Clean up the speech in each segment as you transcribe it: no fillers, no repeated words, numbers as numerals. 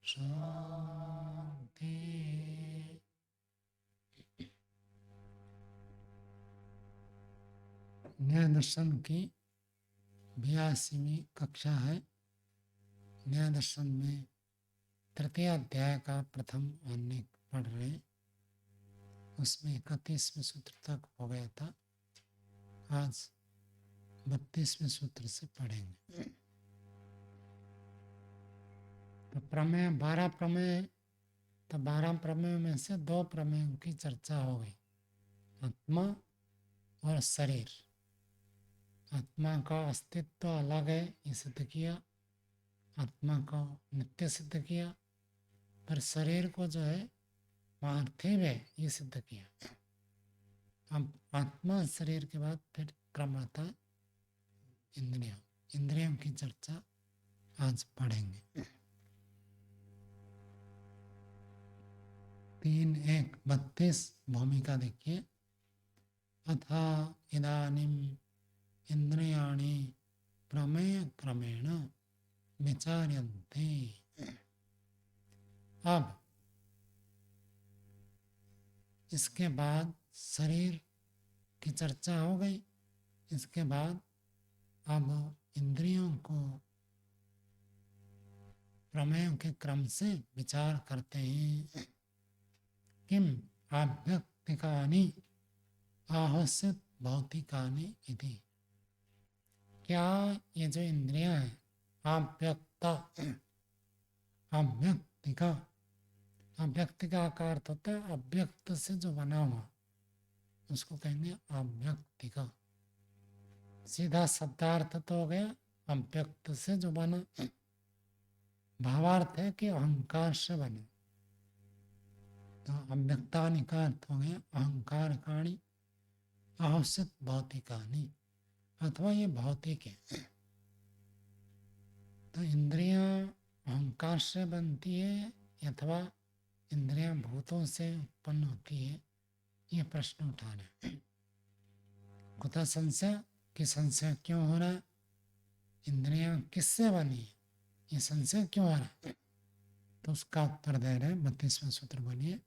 शांति। न्याय दर्शन की 82वीं कक्षा है। न्याय दर्शन में तृतीय अध्याय का प्रथम अन्य पढ़ रहे हैं। उसमें 31वें सूत्र तक हो गया था। आज 32वें सूत्र से पढ़ेंगे। तो प्रमेय 12 प्रमेय, तो 12 प्रमेय में से 2 प्रमेयों की चर्चा हो गई, आत्मा और शरीर। आत्मा का अस्तित्व अलग है ये सिद्ध किया, आत्मा को नित्य सिद्ध किया, पर शरीर को जो है पार्थिव है ये सिद्ध किया। अब आत्मा शरीर के बाद फिर क्रम आता है इंद्रियों। इंद्रियों की चर्चा आज पढ़ेंगे। 3:1:32 भूमिका देखिए। अथा इदानीम इंद्रियाणि प्रमेय क्रमेण विचार्यन्ते। अब इसके बाद शरीर की चर्चा हो गई। इसके बाद अब इंद्रियों को प्रमेयों के क्रम से विचार करते हैं। किम आभ्यक्तिकानि आहुस्यत भौतिकानि इति। क्या ये जो इंद्रियां हैं अव्यक्ता, अव्यक्तिका, अव्यक्तिका का अर्थ होता है अव्यक्त से जो बना हुआ, उसको कहेंगे अव्यक्तिका। सीधा शब्दार्थ तो हो गया अव्यक्त से जो बना, भावार्थ है कि अहंकार से बने। तो अव्यक्तानि का अर्थ हो गया अहंकार काणी आहुस्यत भौतिकानि, अथवा ये भौतिक है। तो इंद्रियां अहंकार से बनती है अथवा इंद्रियां भूतों से उत्पन्न होती है, ये प्रश्न उठा रहे। कुतः संशय, कि संशय क्यों हो रहा है, इंद्रियां किससे बनी है, ये संशय क्यों हो रहा है। तो उसका उत्तर दे रहे 32वां सूत्र बोलिए।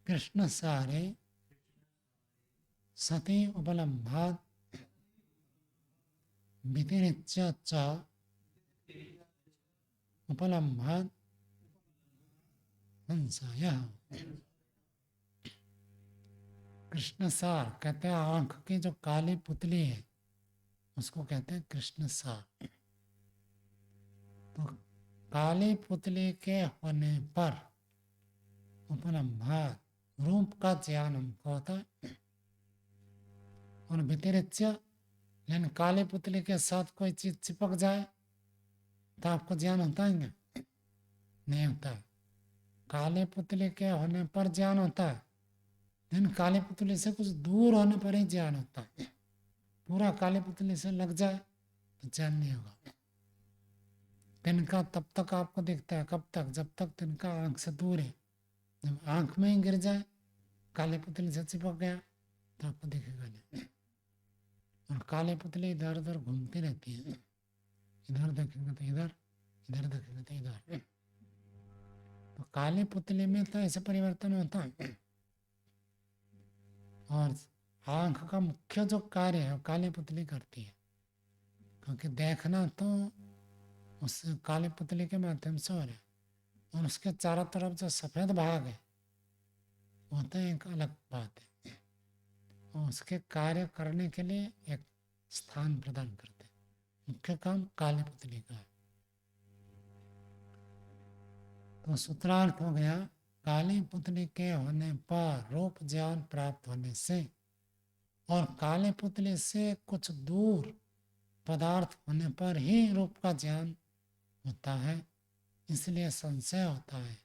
कृष्ण सारे सति उपलम्भात व्यतिरिच्य च उपलम्भात संशय। कृष्ण सार कहते हैं आंख की जो काली पुतली है उसको कहते हैं कृष्ण सार। तो काली पुतली के होने पर उपलम्भात रूप का ज्ञान हमको होता है, और व्यतिरिच्य लेकिन काली पुतली के साथ कोई चीज चिपक जाए तो आपको ज्ञान होता है क्या? नहीं होता है। काली पुतली के होने पर ज्ञान होता है, लेकिन काली पुतली से कुछ दूर होने पर ही ज्ञान होता है। पूरा काली पुतली से लग जाए तो ज्ञान नहीं होगा। तिनका तब तक आपको दिखता है, कब तक, जब तक तिनका आंख से दूर है। जब आंख में ही गिर जाए, काली पुतली से चिपक गया तो आपको दिखेगा नहीं। और काली पुतली इधर उधर घूमती रहती है, इधर देखेंगे तो इधर, इधर देखेंगे तो इधर। तो काली पुतली में तो ऐसे परिवर्तन होता है। और आंख का मुख्य जो कार्य है वो काली पुतली करती है, क्योंकि देखना तो उस काली पुतली के माध्यम से हो रहा है, और उसके चारों तरफ जो सफेद भाग है वो तो एक अलग बात है। और उसके कार्य करने के लिए एक स्थान प्रदान करते हैं। मुख्य काम काली पुतली का है। तो सूत्रार्थ हो गया, काली पुतली के होने पर रूप ज्ञान प्राप्त होने से और काली पुतली से कुछ दूर पदार्थ होने पर ही रूप का ज्ञान होता है। इसलिए संशय होता है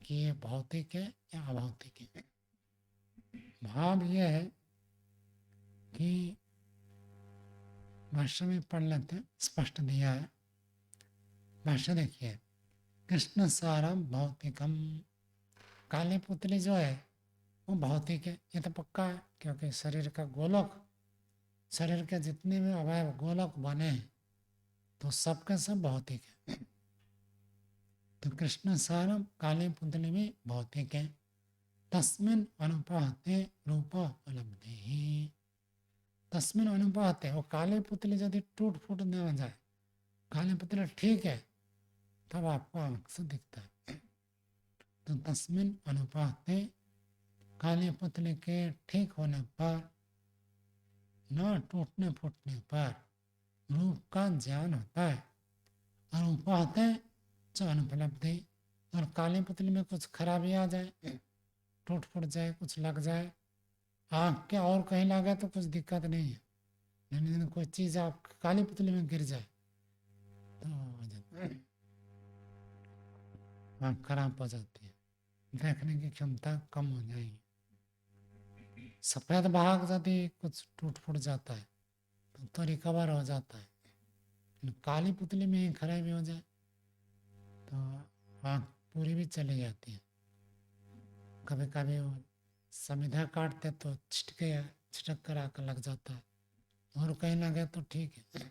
कि ये भौतिक है या अभौतिक है। भाव यह है कि भाष्य में पढ़ लेते हैं, स्पष्ट दिया है। भाष्य देखिए, कृष्ण सारम भौतिकम, काली पुतली जो है वो भौतिक है, ये तो पक्का है, क्योंकि शरीर का गोलक, शरीर के जितने भी अवयव गोलक बने हैं तो सबके सब भौतिक है। तो कृष्ण सारम काले पुतले में भौतिक है। तस्मिन अनुपहते रूप उपलब्धि, तस्मिन अनुपहते, वो काले पुतले यदि टूट फूट न जाए, काले पुतले ठीक है, तब आपको आंख से दिखता है। तो तस्मिन अनुपहते, काले पुतले के ठीक होने पर, न टूटने फूटने पर रूप का ज्ञान होता है। और उपहते च अनुपलब्धि, और काले पुतले में कुछ खराबी आ जाए, टूट फूट जाए, कुछ लग जाए, आँख के और कहीं लगे तो कुछ दिक्कत नहीं है, लेकिन कोई चीज़ आप काली पुतली में गिर जाए तो आँख खराब हो जाती है, देखने की क्षमता कम हो जाएगी। सफ़ेद भाग यदि कुछ टूट फूट जाता है तो रिकवर हो जाता है, काली पुतली में ही खराबी हो जाए तो आँख पूरी भी चली जाती है। कभी कभी वो समिधा काटते तो छिटक कर आकर लग जाता है, और कहीं लगे तो ठीक है,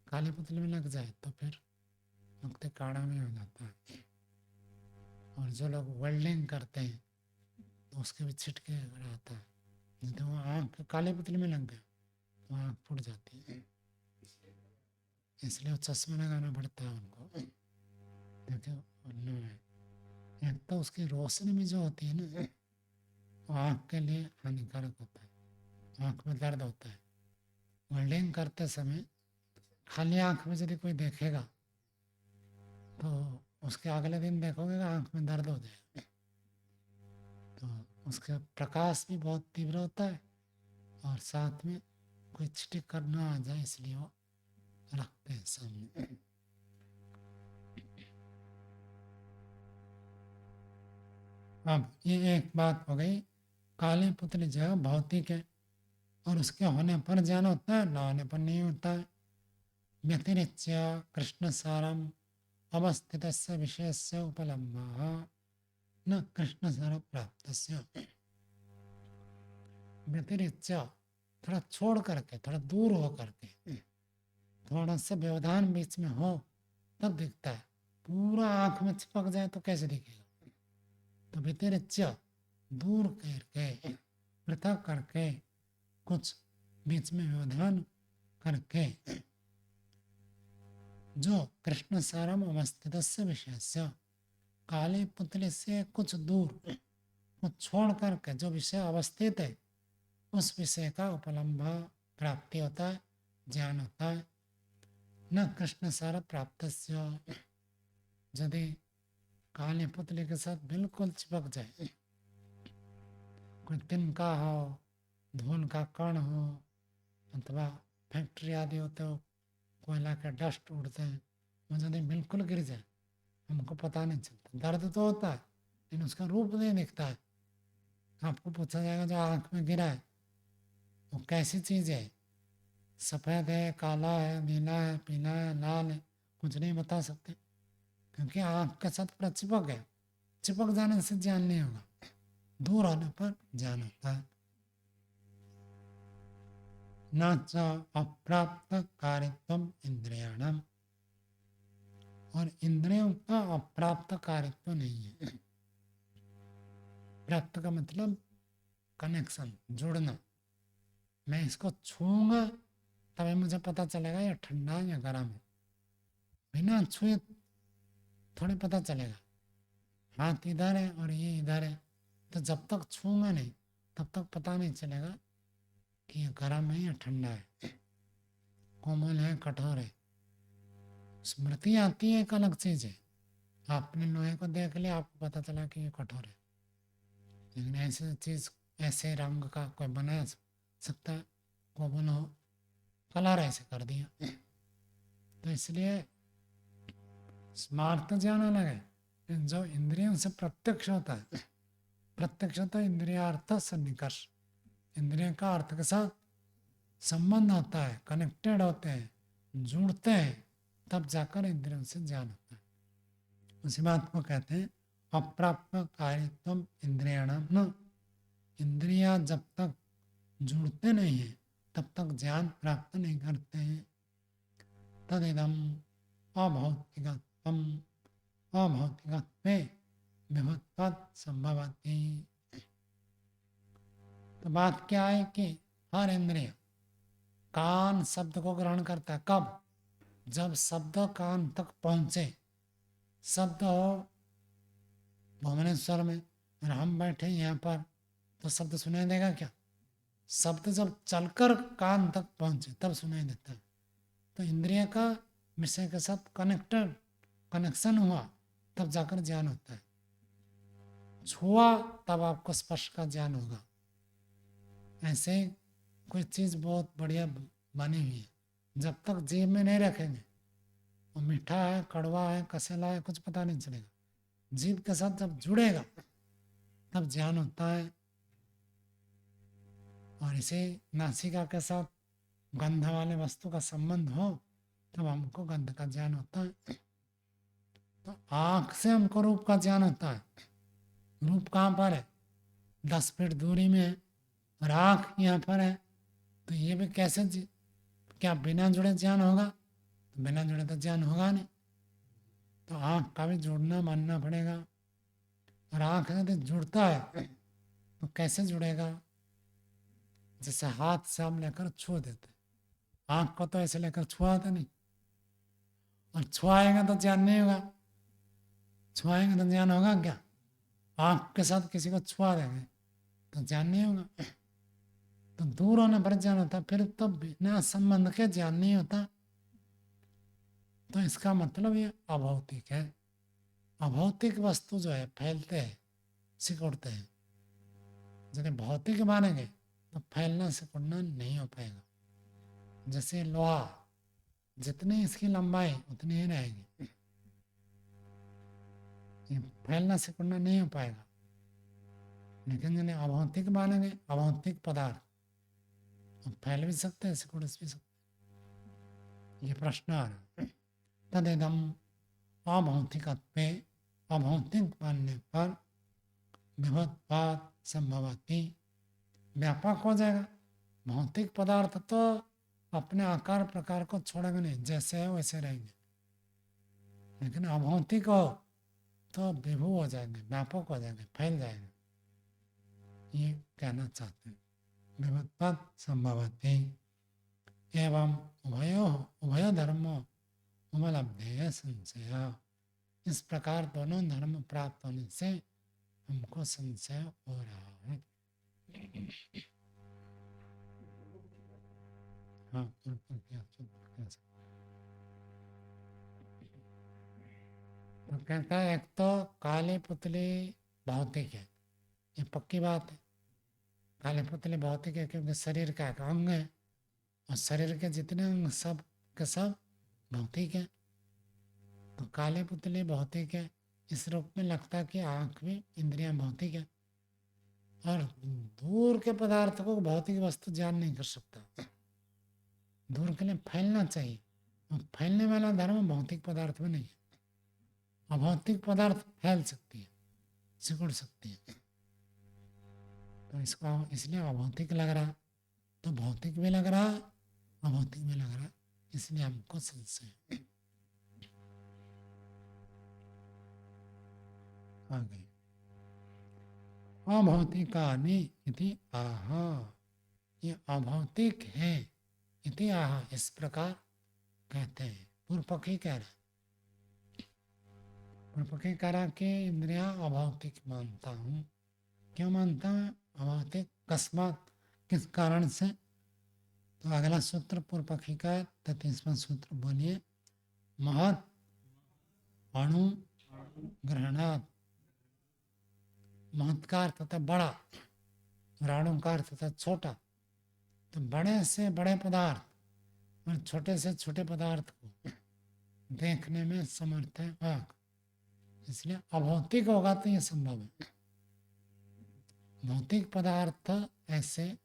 काली पुतली में लग जाए तो फिर नुकते काढ़ा में हो जाता है। और जो लोग वेल्डिंग करते हैं तो उसके भी छिटके आता है, नहीं तो वो आँख काली पुतली में लग गया तो आँख फूट जाती है, इसलिए चश्मा लगाना पड़ता है उनको। देखो एक तो उसकी रोशनी भी जो होती है ना, वो आँख के लिए हानिकारक होता है, आँख में दर्द होता है। वेल्डिंग करते समय खाली आँख में यदि कोई देखेगा तो उसके अगले दिन देखोगे कि आँख में दर्द हो जाएगा। तो उसका प्रकाश भी बहुत तीव्र होता है, और साथ में कोई छिटक कर ना आ जाए इसलिए वो रखते हैं सामने। अब ये एक बात हो गई, काले पुतले जो है भौतिक है, और उसके होने पर ज्ञान होता है, ना होने पर नहीं होता है। व्यतिरिच्य कृष्ण सारम अवस्थित विषय से उपलब्ध न कृष्ण सार प्राप्त। व्यतिरिच्य थोड़ा छोड़ करके, थोड़ा दूर हो करके, थोड़ा सा व्यवधान बीच में हो तब दिखता है। पूरा आंख में चिपक जाए तो कैसे दिखेगा? तो व्यतिरिच्य दूर करके, पृथक करके, कुछ बीच में व्यवधान करके, जो कृष्ण सारम अवस्थित विषय से, काले पुतले से कुछ दूर, कुछ छोड़ करके जो विषय अवस्थित है उस विषय का उपलम्भ प्राप्ति होता है, ज्ञान होता है। न कृष्ण सार प्राप्त, यदि काले पुतले के साथ बिल्कुल चिपक जाए, कोई तिनका हो, धूल का कण हो, अथवा फैक्ट्री आदि होते हो, कोयला के डस्ट उड़ते हैं, वो यदि बिल्कुल गिर जाए हमको पता नहीं चलता, दर्द तो होता है लेकिन उसका रूप नहीं दिखता है। आपको पूछा जाएगा जो आँख में गिरा है वो कैसी चीज़ है, सफ़ेद है, काला है, नीला है, पीला है, लाल है, कुछ नहीं बता सकते, क्योंकि आँख के साथ पूरा चिपक गया। चिपक जाने से ज्ञान नहीं होगा, दूर होने पर ज्ञान होता है। न च अप्राप्त कार्यत्वम इंद्रियाणाम, और इंद्रियों का अप्राप्त कार्यत्व नहीं है। प्राप्त का मतलब कनेक्शन, जुड़ना। मैं इसको छूऊंगा तभी मुझे पता चलेगा ये ठंडा है या गर्म है, बिना छुए थोड़ी पता चलेगा। हाथ इधर है और ये इधर है, तो जब तक छूऊंगा नहीं तब तक पता नहीं चलेगा कि ये गर्म है या ठंडा है, कोमल है कठोर है। स्मृति आती है एक अलग चीज़ है, आपने लोहे को देख लिया आपको पता चला कि ये कठोर है, लेकिन ऐसी चीज़, ऐसे रंग का कोई बना सकता है? कोमल हो, कलर ऐसे कर दिया। तो इसलिए स्मार्त ज्ञान अलग है, जो इंद्रियों से प्रत्यक्ष होता है। प्रत्यक्ष होता है इंद्रियार्थ सन्निकर्ष, इंद्रियों का अर्थ के साथ संबंध होता है, कनेक्टेड होते हैं, जुड़ते हैं, तब जाकर इंद्रियों से ज्ञान होता है। उसी बात को कहते हैं अप्राप्त कार्यत्वम इंद्रियाणाम न, इंद्रियां जब तक जुड़ते नहीं हैं तब तक ज्ञान प्राप्त नहीं करते हैं। तदिदम अभौतिकत्वम, अभौतिकत्वे विभुत्वात् संभवति। तो बात क्या है कि हर इंद्रिय कान शब्द को ग्रहण करता है। कब? जब शब्द कान तक पहुंचे। शब्द हो भुवनेश्वर में और हम बैठे यहाँ पर, तो शब्द सुनाई देगा क्या? शब्द जब चलकर कान तक पहुंचे तब सुनाई देता है। तो इंद्रिय का विषय के साथ कनेक्शन हुआ तब जाकर ज्ञान होता है। छुआ तब आपको स्पर्श का ज्ञान होगा। ऐसे कोई चीज़ बहुत बढ़िया बनी हुई है, जब तक जीभ में नहीं रखेंगे, वो मीठा है, कड़वा है, कसेला है, कुछ पता नहीं चलेगा। जीभ के साथ जब जुड़ेगा तब ज्ञान होता है। और इसे नासिका के साथ गंध वाले वस्तु का संबंध हो तब हमको गंध का ज्ञान होता है। तो आँख से हमको रूप का ज्ञान होता है। रूप कहाँ पर है? 10 फीट दूरी में है और आँख यहाँ पर है। तो ये भी कैसे क्या बिना जुड़े ज्ञान होगा? तो बिना जुड़े तो ज्ञान होगा नहीं। तो आँख का भी जुड़ना मानना पड़ेगा। और आँख यदि जुड़ता है तो कैसे जुड़ेगा? जैसे हाथ से हम लेकर छू देते, आँख को तो ऐसे लेकर छुआते नहीं। और छुआएगा तो ज्ञान नहीं होगा। छुआएंगे तो ज्ञान होगा क्या? आँख के साथ किसी को छुआ देंगे तो ज्ञान नहीं होगा। तो दूर होने पर ज्ञान होता, फिर तो बिना संबंध के ज्ञान नहीं होता। तो इसका मतलब ये अभौतिक है। अभौतिक वस्तु जो है फैलते हैं, सिकुड़ते हैं। यदि भौतिक मानेंगे तो फैलना सिकुड़ना नहीं हो पाएगा। जैसे लोहा, जितनी इसकी लंबाई उतनी ही रहेगी, ये फैलना सिकुड़ना नहीं हो पाएगा। लेकिन यदि अभौतिक मानेंगे, अभौतिक पदार्थ फैल भी सकते हैं, सिकुड़ भी सकते। ये प्रश्न आ रहा है। तदेदम अभौतिकत्वे, अभौतिक मानने पर विभुत्वात् संभवति, व्यापक हो जाएगा। भौतिक पदार्थ तो अपने आकार प्रकार को छोड़ेंगे नहीं, जैसे है वैसे रहेंगे। लेकिन अभौतिक हो तो विभु हो जाएंगे, व्यापक हो जाएंगे, फैल जाएंगे। ये कहना चाहते हैं। विभुत्वात् संभवति एवं उभय धर्मो उपलब्धेय संशय। इस प्रकार दोनों धर्म प्राप्त होने से हमको संशय हो रहा है। हाँ, तो कहता है एक तो काली पुतली भौतिक है, ये पक्की बात है। काली पुतली भौतिक है क्योंकि शरीर का एक अंग है, और शरीर के जितने अंग सब के सब भौतिक है। तो काली पुतली भौतिक है, इस रूप में लगता है कि आँख भी इंद्रियां भौतिक है। और दूर के पदार्थ को भौतिक वस्तु जान नहीं कर सकता। दूर के लिए फैलना चाहिए, और फैलने वाला धर्म भौतिक पदार्थ में नहीं है। अभौतिक पदार्थ फैल सकती है, सिकुड़ सकती है। तो इसको इसलिए अभौतिक लग रहा, तो भौतिक भी लग रहा, अभौतिक भी लग रहा, इसलिए हमको संशय है। आगे अभौतिकानि इति आह, ये अभौतिक है इति आह, इस प्रकार कहते हैं। पूर्व पक्षी कह रहा, पूर्व पक्षी कह रहा कि इंद्रियां अभौतिक मानता हूँ। क्यों मानता हूँ अभौतिक? कस्मात, किस कारण से? तो अगला सूत्र पूर्व पक्षी का 33वां सूत्र बोलिए। महत् अणु ग्रहणात्, महत् का अर्थ होता बड़ा और अणु का अर्थ होता छोटा। तो बड़े से बड़े पदार्थ और छोटे से छोटे पदार्थ को देखने में समर्थ है आँख, इसलिए अभौतिक होगा तो ये संभव है। भौतिक पदार्थ ऐसे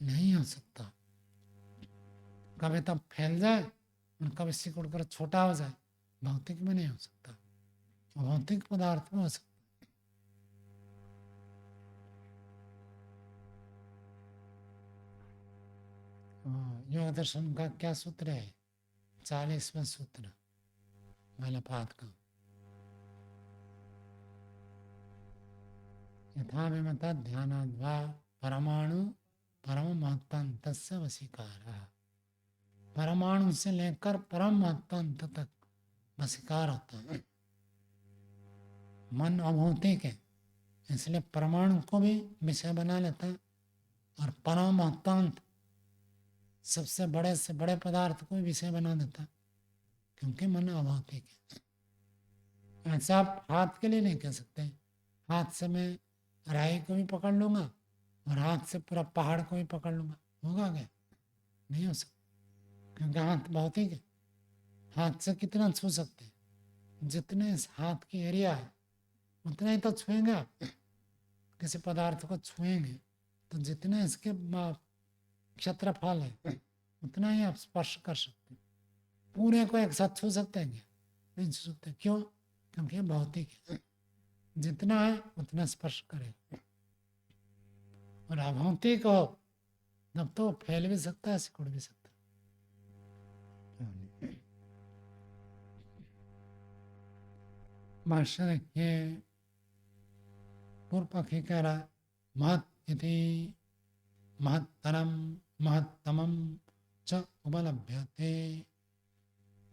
नहीं हो सकता, कभी तब फैल जाए और कभी सिकुड़ कर छोटा हो जाए, भौतिक में नहीं हो सकता, अभौतिक पदार्थ में हो सकता। योग दर्शन का क्या सूत्र है? 40वां सूत्र वाला पाठ का यथा विमता ध्यानाद्वा परमाणु परम महत्तांत वशीकार। परमाणु से लेकर परम महत्तांत तक वशीकार होता है। मन अभौतिक है, इसलिए परमाणु को भी विषय बना लेता है, और परम महत्तांत सबसे बड़े से बड़े पदार्थ को भी विषय बना देता है, क्योंकि मन अभौतिक है। ऐसा आप हाथ के लिए नहीं कह सकते, हाथ से मैं राई को भी पकड़ लूंगा और हाथ से पूरा पहाड़ को भी पकड़ लूंगा, होगा क्या? नहीं हो सकता, क्योंकि हाथ भौतिक है। हाथ से कितना छू सकते हैं? जितने इस हाथ की एरिया है उतना ही तो छुएंगे आप। किसी पदार्थ को छुएंगे तो जितने इसके क्षेत्रफल है उतना ही आप स्पर्श कर सकते हैं। पूरे को एक साथ छू सकते हैं क्या? नहीं छू सकते। क्यों? क्योंकि भौतिक है, जितना है उतना स्पर्श करेगा। और अभौतिक हो तब तो फैल भी सकता है, सिकुड़ भी सकता है। भाष्य देखिए, पूर्व पक्षी कह रहा महत् इति महत्तरम महत्तमम च उपलभ्यते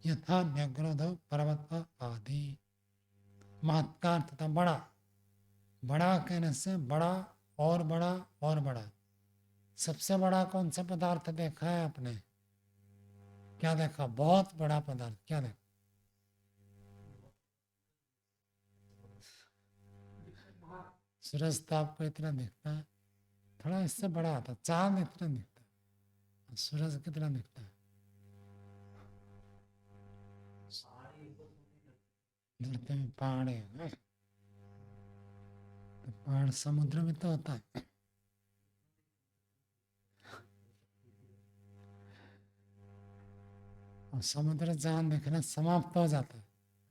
यथा व्यग्रोध पर्वत आदि। महत् का अर्थ था बड़ा। बड़ा कहने से बड़ा और बड़ा और बड़ा। सबसे बड़ा कौन सा पदार्थ देखा है आपने? क्या देखा? बहुत बड़ा पदार्थ क्या देखा? सूरज तो आपको इतना दिखता है, थोड़ा इससे बड़ा आता। चांद इतना दिखता है, सूरज कितना दिखता है? धरती में पहाड़ है, तो पहाड़ समुद्र में तो होता है। और समुद्र जहाँ देखना समाप्त हो जाता है।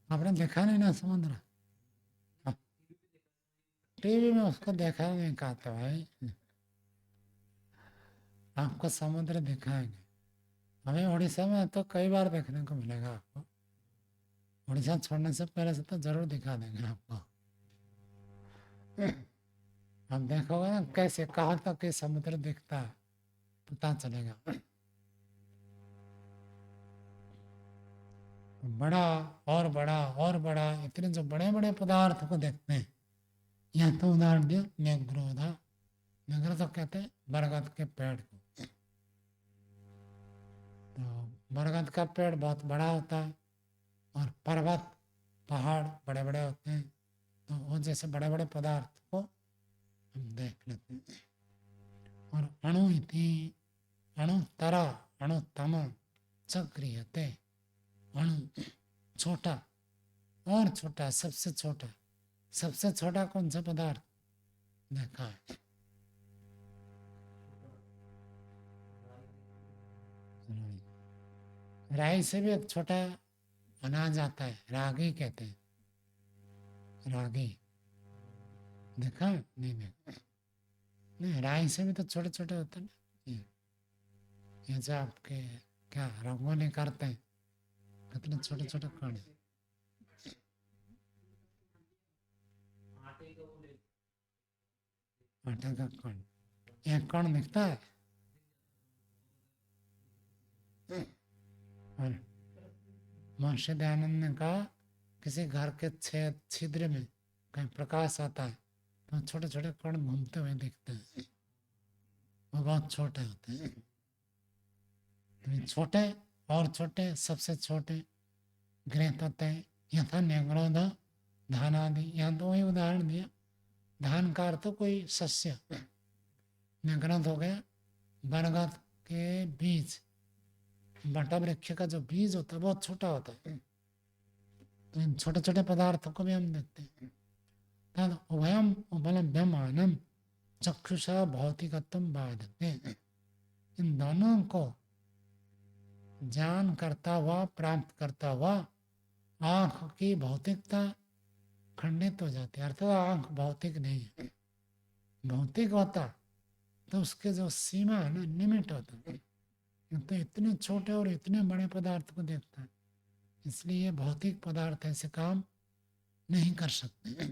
आपने देखा नहीं ना समुद्र? टीवी में उसको देखा नहीं कहते भाई, आपको समुद्र दिखाएंगे। हमें उड़ीसा में तो कई बार देखने को मिलेगा आपको। उड़ीसा छोड़ने से पहले से तो जरूर दिखा देंगे आपको। आप देखोगे ना कैसे कहाँ तक ये समुद्र दिखता है, पता चलेगा। बड़ा और बड़ा और बड़ा, इतने जो बड़े बड़े पदार्थ को देखते हैं। यह तो उदाहरण दिया न्यग्रोधा। नगर तो कहते हैं बरगद के पेड़ को। तो बरगद का पेड़ बहुत बड़ा होता है, और पर्वत पहाड़ बड़े बड़े होते हैं। तो वो जैसे बड़े बड़े पदार्थ को हम देख लेते हैं। और अणु इति अणुतरा अणुतम च क्रियते। अणु छोटा और छोटा, सबसे छोटा। सबसे छोटा कौन सा पदार्थ देखा है? राई से भी एक छोटा अनाज आता है, रागी कहते हैं। रागी देखा? नहीं देखा। नहीं, राई से भी तो छोटे छोटे होते हैं ना। ये जो आपके क्या रंगोली करते हैं, कितने छोटे छोटे कण। आटे का कण, एक कण दिखता है। और महर्षि दयानंद ने कहा, किसी घर के छेद छिद्र में कहीं प्रकाश आता है तो छोटे छोटे कण घूमते हुए दिखते हैं। वो बहुत छोटे होते हैं। तो छोटे और छोटे, सबसे छोटे ग्रहित होते हैं। यथा न्यग्रोध धान आदि। यहाँ तो वही उदाहरण दिया। धान का अर्थ कोई शस्य, न्यग्रोध हो गया बरगद के बीज। बटा वृक्ष का जो बीज होता है बहुत छोटा होता है। तो इन छोटे छोटे पदार्थों को भी हम देखते हैं। तद उभयम उपलभ्यमानम चक्षुषा भौतिकत्व बाधते। इन दोनों को जान करता हुआ, प्राप्त करता हुआ आंख की भौतिकता खंडित हो जाती है। अर्थात आंख भौतिक नहीं है। भौतिक होता तो उसके जो सीमा है ना, लिमिट होता है। तो इतने छोटे और इतने बड़े पदार्थ को देखता है, इसलिए भौतिक पदार्थ ऐसे काम नहीं कर सकते।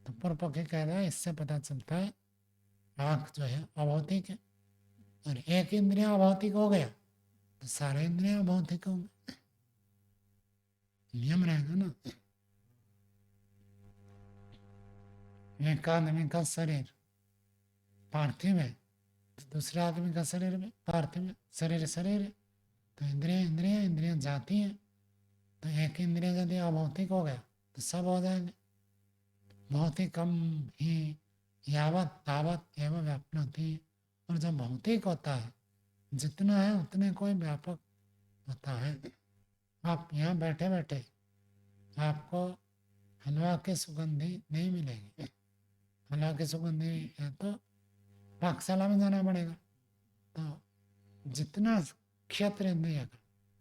तो पूर्व पक्षी कह रहा है इससे पता चलता है आँख जो है अभौतिक है, और एक इंद्रिय अभौतिक हो गया तो सारे इंद्रिय अभौतिक होंगे, नियम रहेगा ना। एक आदमी का शरीर पार्थिव है तो दूसरे आदमी का शरीर भी पार्थिव है, शरीर शरीर है, तो इंद्रियां जाती हैं, तो एक इंद्रिय यदि अभौतिक हो गया तो सब हो जाएंगे। भौतिकम ही यावत तावत एवं व्याप्नोति, और जब भौतिक होता है जितना है उतने कोई व्यापक होता है। आप यहाँ बैठे बैठे आपको हलवा की सुगंधी नहीं मिलेगी, हलवा की सुगंधी है तो पाकशाला में जाना पड़ेगा, तो जितना क्षेत्र इंद्रिय का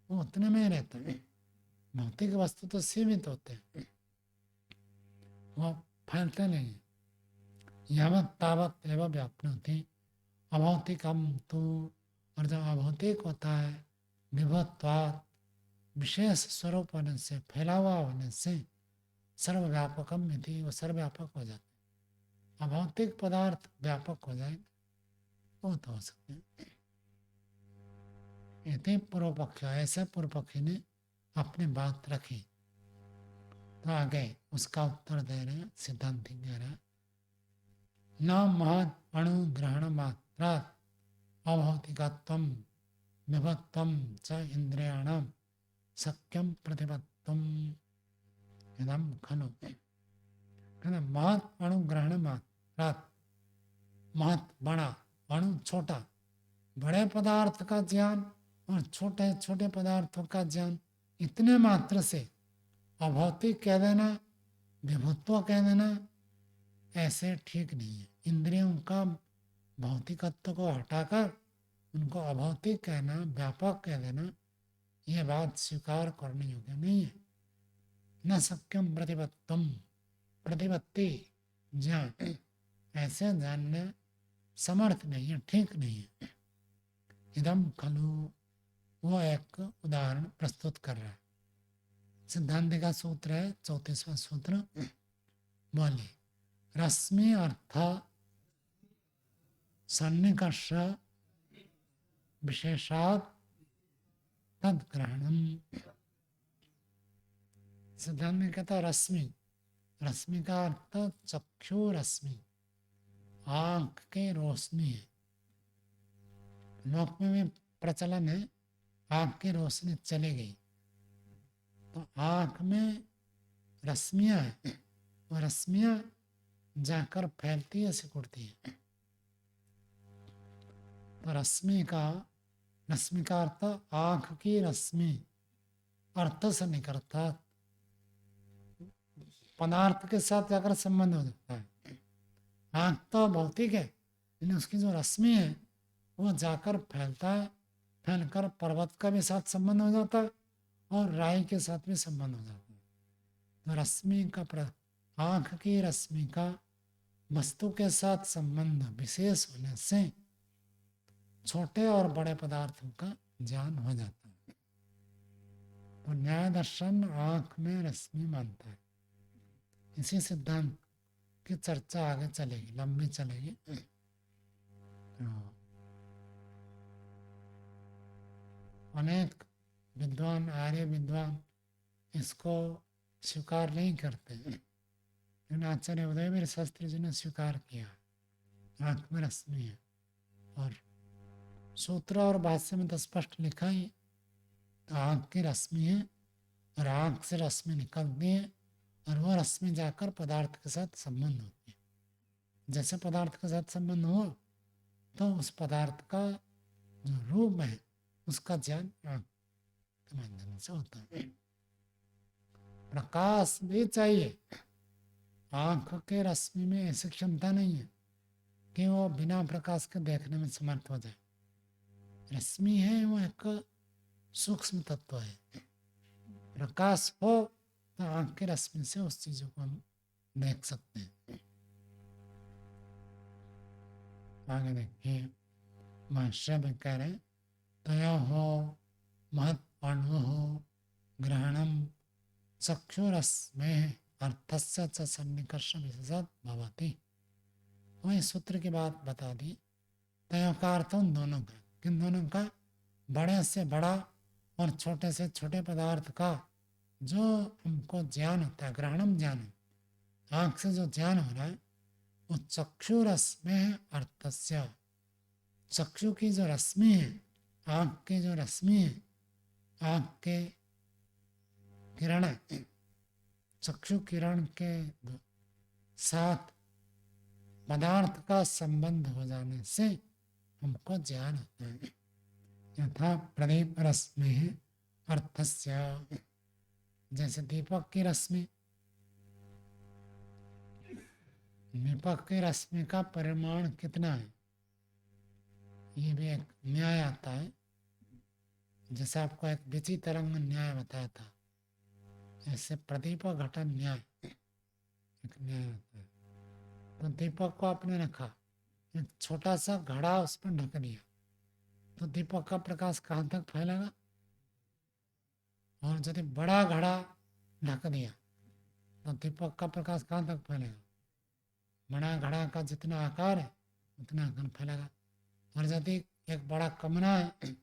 वो उतने में ही रहता है। भौतिक वस्तु तो सीमित होते हैं, वो फैलते नहीं। यावत तावत एवं व्याप्नोति अभौतिकम तो, और जब अभौतिक होता है विभुत्वात् विशेष स्वरूप होने से, फैला हुआ होने से, सर्वव्यापकम यदि वो सर्वव्यापक हो जाते हैं। अभौतिक पदार्थ व्यापक हो जाएंगे वो तो हो सकते हैं। यदि पूर्व पक्ष, ऐसे पूर्व पक्षी ने अपनी बात रखी, तो आगे उसका उत्तर दे रहे हैं सिद्धांति कह रहे हैं न महत् अणु ग्रहण मात्रा अभौतिकत्वम विभक्तम च इंद्रियाणाम सक्यम प्रतिपत्तम इदम खलु। महत् अणु ग्रहण मात्रा, महत् बड़ा, अणु छोटा, बड़े पदार्थ का ज्ञान और छोटे छोटे पदार्थों का ज्ञान, इतने मात्र से अभौतिक कह देना, विभुत्व कह देना, ऐसे ठीक नहीं है। इंद्रियों का भौतिकत्व को हटाकर उनको अभौतिक कहना, व्यापक कह देना, ये बात स्वीकार करने योग्य नहीं है। न सक्यम प्रतिपत्तम, प्रतिपत्ति ज्ञान, ऐसे जानने समर्थ नहीं है, ठीक नहीं है। इदम खलु, वो एक उदाहरण प्रस्तुत कर रहा है। सिद्धांत का सूत्र है 34वां सूत्र, बोले रश्मि अर्थ सन्निकर्ष विशेषात् तद्ग्रहणम। सिद्धांत में कहता है रश्मि, रश्मि का अर्थ चक्षु रश्मि, आंख की रोशनी है। लोक में भी प्रचलन है आंख की रोशनी चली गई, तो आंख में रश्मियां हैं, वो रश्मियां जाकर फैलती है, सिकुड़ती है। तो रश्मि का अर्थ आंख की रश्मि, अर्थ से निकलता पदार्थ के साथ जाकर संबंध हो जाता है। आंख तो भौतिक है, लेकिन उसकी जो रश्मि है वो जाकर फैलता है, फैलकर पर्वत का भी साथ संबंध हो जाता है और राई के साथ भी संबंध हो जाता है। तो रश्मि का, आंख की रश्मि का वस्तु के साथ संबंध विशेष होने से छोटे और बड़े पदार्थों का ज्ञान हो जाता है। तो न्याय दर्शन आंख में रश्मि मानता है। इसी सिद्धांत की चर्चा आगे चलेगी, लंबी चलेगी। अनेक विद्वान, आर्य विद्वान इसको स्वीकार नहीं करते, लेकिन आचार्य उदयवीर शास्त्री जी ने स्वीकार किया, आंख में रश्मि है। और सूत्र और भाष्य में तो स्पष्ट लिखा ही, तो आंख की रश्मि है और आंख से रश्मि निकलती है और वह रश्मि जाकर पदार्थ के साथ संबंध होती है। जैसे पदार्थ के साथ संबंध हो तो उस पदार्थ का जो रूप है उसका ज्ञान आंख के माध्यम से होता है। प्रकाश भी चाहिए, आंख के रश्मि में ऐसी क्षमता नहीं है कि वो बिना प्रकाश के देखने में समर्थ हो जाए। रश्मि है वो एक सूक्ष्म तत्व है, प्रकाश हो तो आंख की रश्मि से उस चीजों को हम देख सकते हैं। आगे देखिए भाष्य में कह रहे तयो हो महत् अणु हो ग्रहणम चक्षुरश्मे अर्थस्य च सन्निकर्ष विशेषत भवति। वही सूत्र की बात बता दी। तयों का अर्थ उन दोनों का, किन दोनों का? बड़े से बड़ा और छोटे से छोटे पदार्थ का जो हमको ज्ञान होता है, ग्रहणम ज्ञान, आँख से जो ज्ञान हो रहा है, वो चक्षु रश्मि है अर्थस्य। चक्षु की जो रश्मि है, आँख की जो रश्मि है, आँख के किरण, चक्षु किरण के साथ पदार्थ का संबंध हो जाने से हमको ज्ञान होता है। यथा प्रदीप रश्मि है अर्थस्य, जैसे दीपक की रश्मि, दीपक की रश्मि का परिमाण कितना है, ये भी एक न्याय आता है। जैसे आपको एक विचि तरंग न्याय बताया था, ऐसे प्रदीप घटन न्याय एक न्याय आता है। तो दीपक को आपने रखा, एक छोटा सा घड़ा उस पर ढक दिया, तो दीपक का प्रकाश कहाँ तक फैलेगा? और यदि बड़ा घड़ा ढक दिया तो दीपक का प्रकाश कहाँ तक फैलेगा? बड़ा घड़ा का जितना आकार है उतना आकार फैलेगा। और यदि एक बड़ा कमरा है,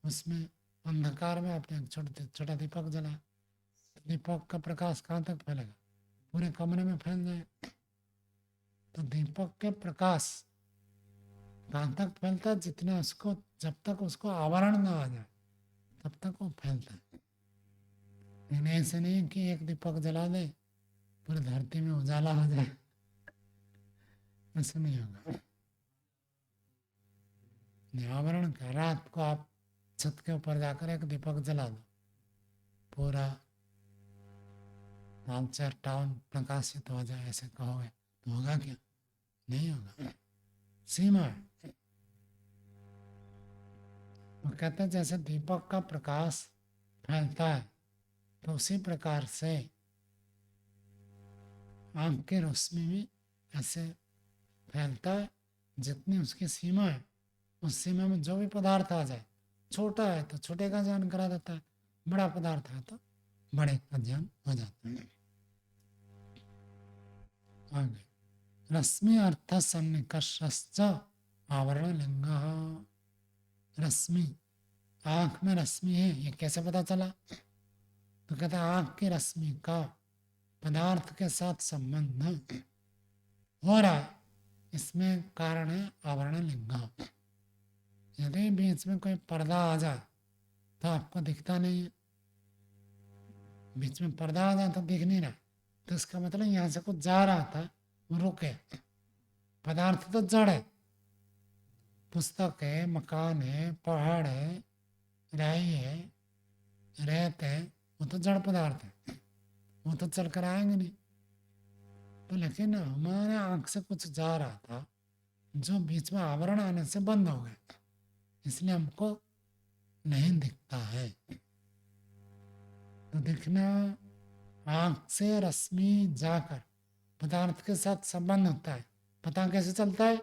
उसमें अंधकार में आपने छोटा दीपक जलाया, तो दीपक का प्रकाश कहाँ तक फैलेगा? पूरे कमरे में फैल जाएगा। तो दीपक के प्रकाश कहाँ तक फैलता है? जितना उसको, जब तक उसको आवरण ना आ जाए तब तक वो फैलता है। लेकिन ऐसे नहीं कि एक दीपक जला दे पूरी धरती में उजाला हो जाए, ऐसा नहीं होगा। आवरण का, रात को आप छत के ऊपर जाकर एक दीपक जला दो, पूरा पाँच टाउन प्रकाशित हो जाए, ऐसे कहोगे तो होगा क्या? नहीं होगा, सीमा है। वो कहते हैं जैसे दीपक का प्रकाश फैलता है, तो उसी प्रकार से आँख की रोशनी भी ऐसे फैलता है। जितनी उसकी सीमा है, उस सीमा में जो भी पदार्थ आ जाए, छोटा है तो छोटे का ज्ञान करा देता है, बड़ा पदार्थ है तो बड़े का ज्ञान हो जाता है। आगे, रश्मि अर्थ सन्निकर्षश्च आवरण लिंग। रश्मि, आँख में रश्मि है, ये कैसे पता चला? तो कहते हैं आँख की रश्मि का पदार्थ के साथ संबंध हो रहा है, इसमें कारण है आवरण लिंग। यदि बीच में कोई पर्दा आ जाए तो आपको दिखता नहीं है, बीच में पर्दा आ जाए तो दिख नहीं रहा, तो इसका मतलब यहाँ से कुछ जा रहा था, वो रुके। पदार्थ तो जड़ है, पुस्तक है, मकान है, पहाड़ है, राई है, रेत है, वो तो जड़ पदार्थ है, वो तो चल कर आएंगे नहीं। तो लेकिन हमारे आँख से कुछ जा रहा था जो बीच में आवरण आने से बंद हो गया, इसलिए हमको नहीं दिखता है। तो दिखना, आँख से रश्मि जाकर पदार्थ के साथ संबंध होता है, पता कैसे चलता है?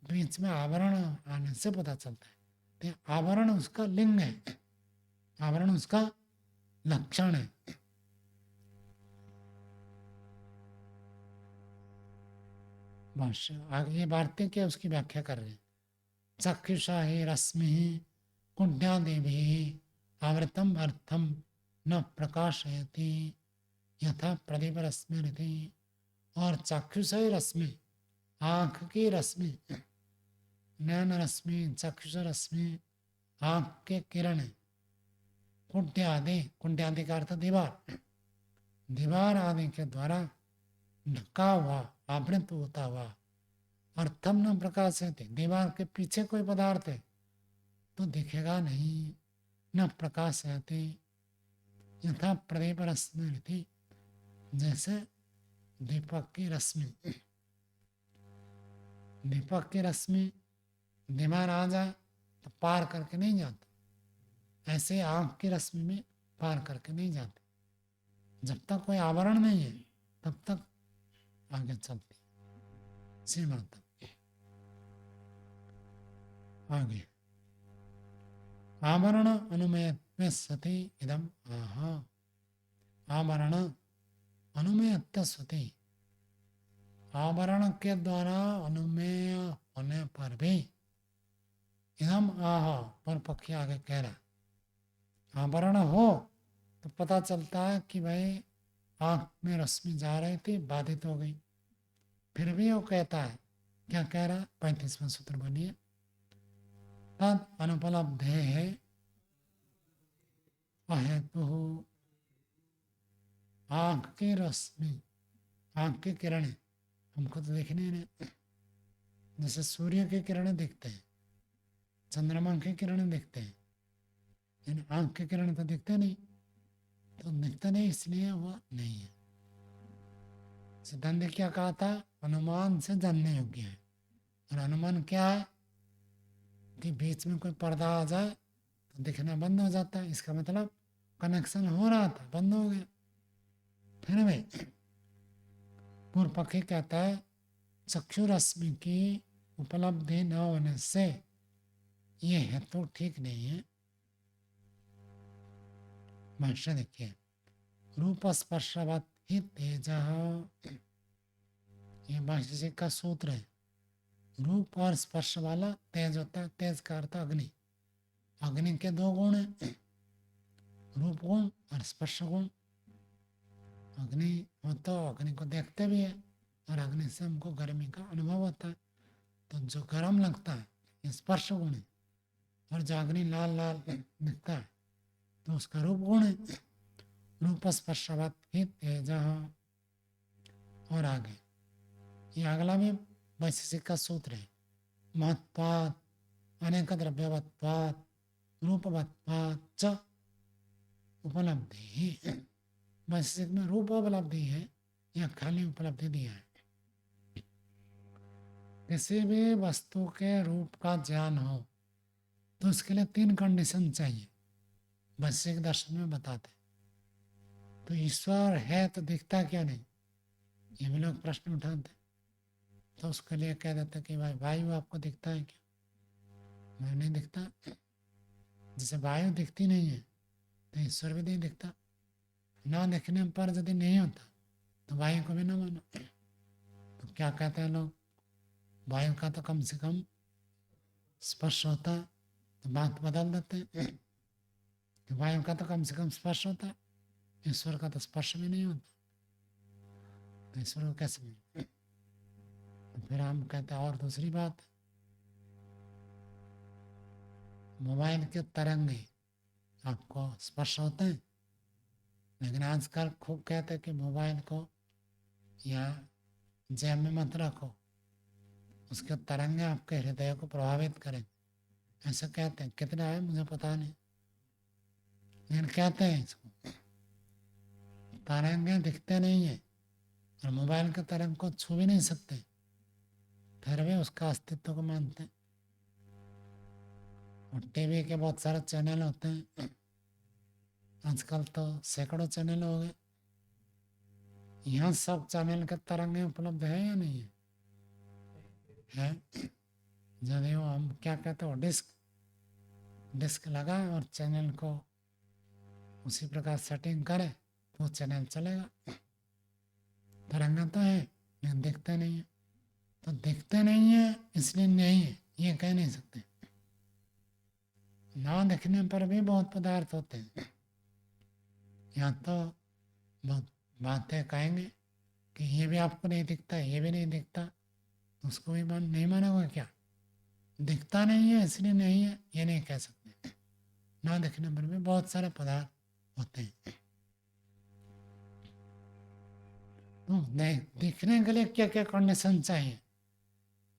बीच में आवरण आने से पता चलता है। तो आवरण उसका लिंग है, आवरण उसका लक्षण है। भाष्य आगे ये वार्तिक के उसकी व्याख्या कर रहे हैं। चक्षुषा ही रश्मि कुंड्यादेवी आवृतम अर्थम न प्रकाशयति यथा प्रदीप रश्मि। और चाक्षुष रश्मि, आँख की रश्मि, नयन रश्मि, चक्षुष रश्मि, आँख के किरण, कुंड्यादि, कुंड्यादि का अर्थ दीवार, दीवार आदि के द्वारा ढका हुआ, आवृत होता हुआ, अर्थम न प्रकाशयति, दीवार के पीछे कोई पदार्थ है तो दिखेगा नहीं, न प्रकाशयति यथा प्रदीप रश्मि, जैसे दीपक की रश्मि। दीपक की रश्मि दीवार आ जाए तो पार करके नहीं जाता, ऐसे आँख की रश्मि में पार करके नहीं जाते। जब तक कोई आवरण नहीं है तब तक आगे चलती, सीमा तक। आगे, आवरण अनुमेय सती इदम आह, आवरण अनुमेय श्रुति, आवरण के द्वारा अनुमेय होने पर भी इदम आह पर पक्षी आगे कह रहा, आवरण हो तो पता चलता है कि भाई आंख में रश्मि जा रही थी, बाधित हो गई, फिर भी वो कहता है, क्या कह रहा, 35वां सूत्र बोलिए, तद अनुपलब्धे है अहेतु, आंख की रश्मि, आंख की किरणें हमको तो दिखने नहीं, जैसे सूर्य की किरणें दिखते हैं, चंद्रमा की किरणें दिखते हैं, लेकिन आंख की किरणें तो दिखते नहीं, तो दिखते नहीं इसलिए वो नहीं है। सिद्धांत ने क्या कहा था, अनुमान से जानने योग्य है, और अनुमान क्या है कि बीच में कोई पर्दा आ जाए तो दिखना बंद हो जाता है, इसका मतलब कनेक्शन हो रहा था, बंद हो गया। फिर भी पूर्व पक्षी कहता है चक्षु रश्मि की उपलब्धि न होने से ये हेतु तो ठीक नहीं है। भाष्य देखिए, रूप स्पर्शवत ही तेज, ये भाष्य का सूत्र है, रूप और स्पर्श वाला तेज होता है, तेज का अर्थ अग्नि, अग्नि के दो गुण हैं, रूप गुण और स्पर्श गुण। अग्नि हो तो अग्नि को देखते भी है, और अग्नि से हमको गर्मी का अनुभव होता है, तो जो गर्म लगता है ये स्पर्श गुण है, और जो अग्नि लाल लाल दिखता है तो उसका रूप गुण है। रूप स्पर्शवत ही तेज, और आगे ये अगला भी वैशेषिक का सूत्र है, महत्वात् अनेक द्रव्यवत्वात् रूपवत्वात् च उपलब्धि, वैशेषिक में रूप उपलब्धि है या खाली उपलब्धि दिया है। किसी भी वस्तु के रूप का ज्ञान हो तो उसके लिए 3 कंडीशन चाहिए, वैशेषिक दर्शन में बताते। तो ईश्वर है तो दिखता क्यों नहीं, ये भी लोग प्रश्न उठाते, तो उसके लिए कह देते कि भाई वायु आपको दिखता है क्या, मैं नहीं दिखता, जैसे वायु दिखती नहीं है तो ईश्वर भी नहीं दिखता, ना दिखने पर यदि नहीं होता तो वायु को भी ना मानो। तो क्या कहते हैं लोग, वायु का तो कम से कम स्पर्श होता, तो बात बदल देते हैं, तो वायु का तो कम से कम स्पर्श होता, ईश्वर का तो स्पर्श भी नहीं होता, तो ईश्वर को कैसे मिले। तो फिर हम कहते हैं और दूसरी बात, मोबाइल के तरंगे आपको स्पर्श होते हैं, लेकिन आजकल खूब कहते हैं कि मोबाइल को या जेब में मत रखो, उसके तरंगे आपके हृदय को प्रभावित करें, ऐसा कहते हैं। कितना है मुझे पता नहीं, लेकिन कहते हैं इसको। तरंगे दिखते नहीं है और मोबाइल के तरंग को छू भी नहीं सकते, फिर भी उसका अस्तित्व को मानते हैं। और टीवी के बहुत सारे चैनल होते हैं, आजकल तो सैकड़ों चैनल हो गए, यहाँ सब चैनल के तरंगे उपलब्ध है या नहीं है, है। यदि वो हम क्या कहते हो डिस्क लगाए और चैनल को उसी प्रकार सेटिंग करें तो चैनल चलेगा। तरंगा तो है लेकिन दिखते नहीं है, तो दिखते नहीं है इसलिए नहीं है ये कह नहीं सकते, ना दिखने पर भी बहुत पदार्थ होते हैं। यहाँ तो बहुत बातें कहेंगे कि ये भी आपको नहीं दिखता, ये भी नहीं दिखता, उसको भी नहीं मानोगे क्या, दिखता नहीं है इसलिए नहीं है ये नहीं कह सकते, ना दिखने पर भी बहुत सारे पदार्थ होते हैं। तो दिखने के लिए क्या क्या कंडीशन चाहिए,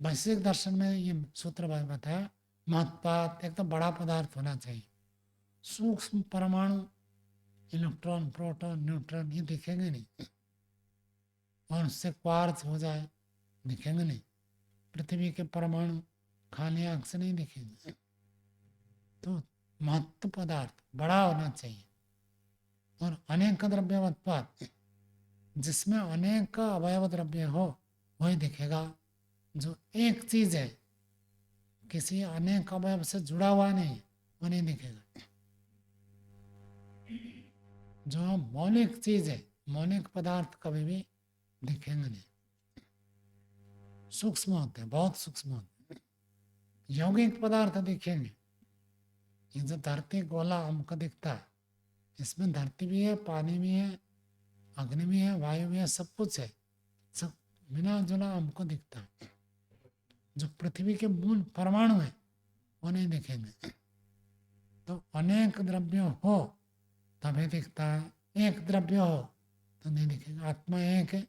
वैश्विक दर्शन में ये सूत्र बताया, महत्पात, एक तो बड़ा पदार्थ होना चाहिए, सूक्ष्म परमाणु इलेक्ट्रॉन प्रोटॉन न्यूट्रॉन ये दिखेंगे नहीं, और उससे क्वार्ट्ज हो जाए दिखेंगे नहीं, पृथ्वी के परमाणु खाली आंख से नहीं दिखेंगे। तो महत्व पदार्थ बड़ा होना चाहिए, और अनेक द्रव्यवत्पात, जिसमें अनेक अवयव द्रव्य हो वही दिखेगा। जो एक चीज है किसी अनेक अवयव से जुड़ा हुआ नहीं वो नहीं दिखेगा। जो मौलिक चीज है मौलिक पदार्थ कभी भी दिखेंगे नहीं, सूक्ष्म होते हैं, बहुत सूक्ष्म होते हैं। यौगिक पदार्थ दिखेंगे। ये जो धरती गोला हमको दिखता है, इसमें धरती भी है, पानी भी है, अग्नि भी है, वायु भी है, सब कुछ है, सब मिला जुला हमको दिखता है। जो पृथ्वी के मूल परमाणु है वो नहीं दिखेंगे। तो अनेक द्रव्य हो तभी दिखता है, एक द्रव्य हो तो नहीं दिखेगा। आत्मा एक है